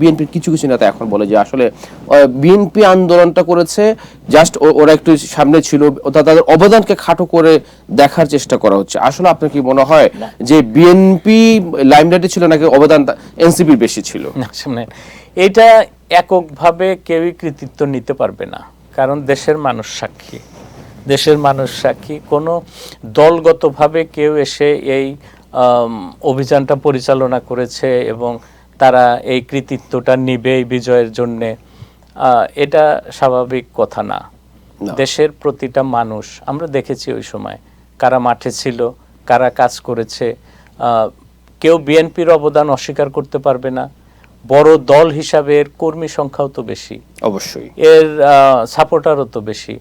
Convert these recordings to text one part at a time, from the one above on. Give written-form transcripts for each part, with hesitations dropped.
বিএনপির কিছু কিছু নেতা এখন বলে যে আসলে বিএনপি আন্দোলনটা করেছে জাস্ট ওরা একটু সামনে ছিল, তাদের অবদানকে খাটো করে দেখার চেষ্টা করা হচ্ছে। আসলে আপনার কি মনে হয় যে বিএনপি লাইমলাইটে ছিল নাকি অবদান এনসিপির বেশি ছিল? শুনেন, এটা এককভাবে কেউই কৃতিত্ব নিতে পারবে না, কারণ দেশের মানুষ সাক্ষী। দেশের মানুষ সাক্ষী। কোনো দলগতভাবে কেউ এসে এই অভিযানটা পরিচালনা করেছে এবং তারা এই কৃতিত্বটা নিবে এই বিজয়ের জন্যে, এটা স্বাভাবিক কথা না। দেশের প্রতিটা মানুষ, আমরা দেখেছি ওই সময় কারা মাঠে ছিল, কারা কাজ করেছে। কেউ বিএনপির অবদান অস্বীকার করতে পারবে না। বড় দল হিসাবে এর কর্মী সংখ্যাও তো বেশি, অবশ্যই এর সাপোর্টারও তো বেশি।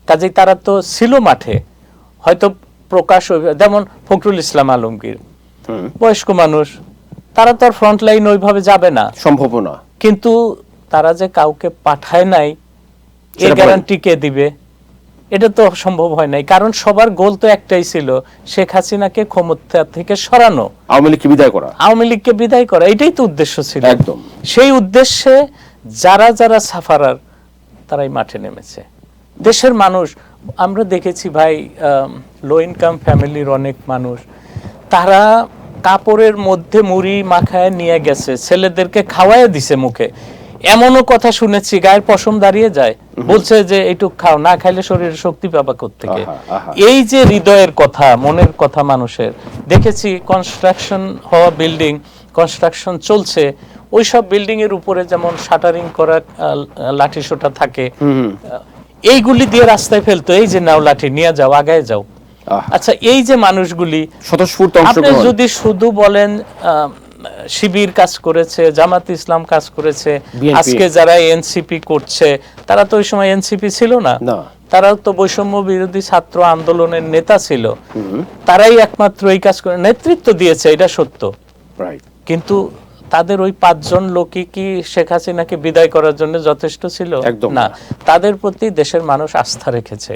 কাজেই তারা তো ছিল মাঠে, হয়তো প্রকাশ, যেমন ফখরুল ইসলাম আলমগীর বয়স্ক মানুষ, তারা তো আর ফ্রন্ট লাইন ওইভাবে যাবে না, সম্ভব না। কিন্তু তারা যে কাউকে পাঠায় নাই এই গ্যারান্টি কে দিবে? এটা তো সম্ভব হয় নাই, কারণ সবার গোল তো একটাই ছিল, শেখ হাসিনাকে ক্ষমতা থেকে সরানো, আওয়ামী লীগকে বিদায় করা। আওয়ামী লীগকে বিদায় করা, এটাই তো উদ্দেশ্য ছিল। একদম সেই উদ্দেশ্যে যারা যারা সাফারার তারাই মাঠে নেমেছে। দেশের মানুষ, আমরা দেখেছি ভাই, লো ইনকাম ফ্যামিলির অনেক মানুষ, তারা কাপড়ের মধ্যে মুড়ি মাখায় নিয়ে গেছে, ছেলেদেরকে খাওয়ায় দিছে মুখে। এমনও কথা শুনেছি গায়ের পশম দাঁড়িয়ে যায়, বলছে যে এইটুক খাও, না খাইলে শরীরে শক্তি পাবা কোত্থেকে। এই যে হৃদয়ের কথা, মনের কথা মানুষের। দেখেছি কনস্ট্রাকশন হওয়া বিল্ডিং, কনস্ট্রাকশন চলছে, ওই সব বিল্ডিং এর উপরে যেমন শাটারিং করা লাঠি সোটা থাকে, এইগুলি দিয়ে রাস্তায় ফেলতো, এই যে নাও লাঠি নিয়ে যাও, আগায় যাও। আচ্ছা, এই যে মানুষগুলি আপনি যদি শুধু বলেন শিবির কাজ করেছে, জামাত ইসলাম কাজ করেছে, আজকে যারা এনসিপি করছে তারা তো ওই সময় এনসিপি ছিল না, তারাও তো বৈষম্য বিরোধী ছাত্র আন্দোলনের নেতা ছিল, তারাই একমাত্র এই কাজ করে নেতৃত্ব দিয়েছে, এটা সত্য। কিন্তু তাদের ওই 5 জন লোকই কি শেখ হাসিনাকে বিদায় করার জন্য যথেষ্ট ছিল? না। তাদের প্রতি দেশের মানুষ আস্থা রেখেছে।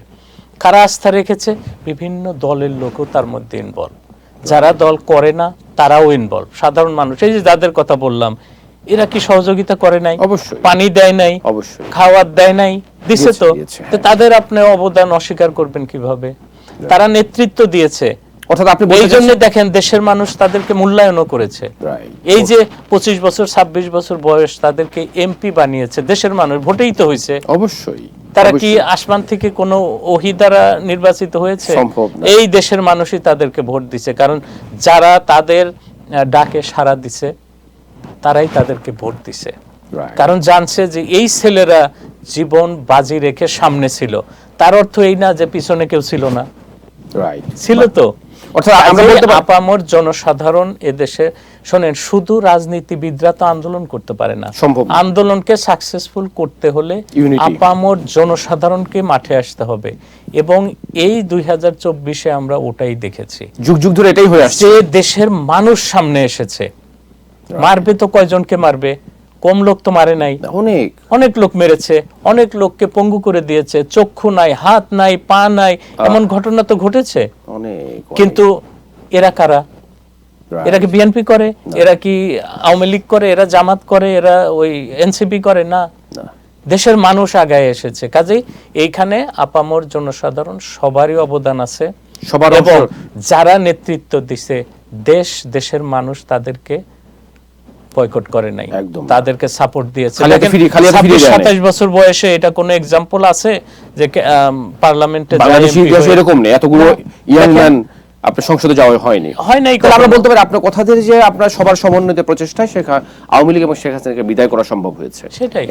কারা আস্থা রেখেছে? বিভিন্ন দলের লোকও তার মধ্যে ইনভলভ, যারা দল করে না তারাও ইনভলভ, সাধারণ মানুষ। এই যে যাদের কথা বললাম, এরা কি সহযোগিতা করে নাই? অবশ্যই। পানি দেয় নাই, অবশ্যই খাওয়ার দেয় নাই, দিছে তো। তাদের আপনি অবদান অস্বীকার করবেন কিভাবে? তারা নেতৃত্ব দিয়েছে, অর্থাৎ আপনি এই জন্য দেখেন দেশের মানুষ তাদেরকে মূল্যায়নও করেছে। এই যে 25 বছর 26 বছর বয়স, তাদেরকে এমপি বানিয়েছে দেশের মানুষ, ভোটেই তো হয়েছে। অবশ্যই। তারা কি আসমান থেকে কোনো ওহী দ্বারা নির্বাচিত হয়েছে? এই দেশের মানুষই তাদেরকে ভোট দিছে, কারণ যারা তাদের ডাকে সাড়া দিছে তারাই তাদেরকে ভোট দিছে, কারণ জানছে যে এই ছেলেরা জীবন বাজি রেখে সামনে ছিল। তার অর্থ এই না যে পিছনে কেউ ছিল না, ছিল তো। আপামর জনসাধারণ এদেশে, শোনেন, শুধু রাজনীতিবিদরা তো আন্দোলন করতে পারে না। আন্দোলনকে সাকসেসফুল করতে হলে আপামর জনসাধারণকে মাঠে আসতে হবে, এবং এই 2024-এ আমরা ওটাই দেখেছি। যুগ যুগ ধরে এটাই হয়ে আসছে। দেশের মানুষ সামনে এসেছে। মারবে তো কয়জনকে মারবে? কম লোক তো মারে নাই, অনেক লোক মেরেছে, অনেক লোককে পঙ্গু করে দিয়েছে, চক্ষু নাই, হাত নাই, পা নাই, এমন ঘটনা তো ঘটেছে। কিন্তু এরা কারা? এরা কি বিএনপি করে? এরা কি আওয়ামী লীগ করে? এরা জামাত করে? এরা ওই এনসিপি করে? না, দেশের মানুষ আগায় এসেছে। কাজেই এইখানে আপামর জনসাধারণ সবারই অবদান আছে, এবং যারা নেতৃত্ব দিছে দেশের মানুষ তাদেরকে বয়কট করে নাই, তাদেরকে সাপোর্ট দিয়েছে। 27 বছর বয়সে এটা কোনো এক্সাম্পল আছে যে পার্লামেন্টে এরকম নেই, এতগুলো ইয়াং ম্যান আপনার সংসদে যাওয়া হয়নি। আমরা বলতে পারি আপনার কথা দিয়ে যে আপনার সবার সমন্বিত প্রচেষ্টায় আওয়ামী লীগ এবং শেখ হাসিনাকে বিদায় করা সম্ভব হয়েছে, সেটাই।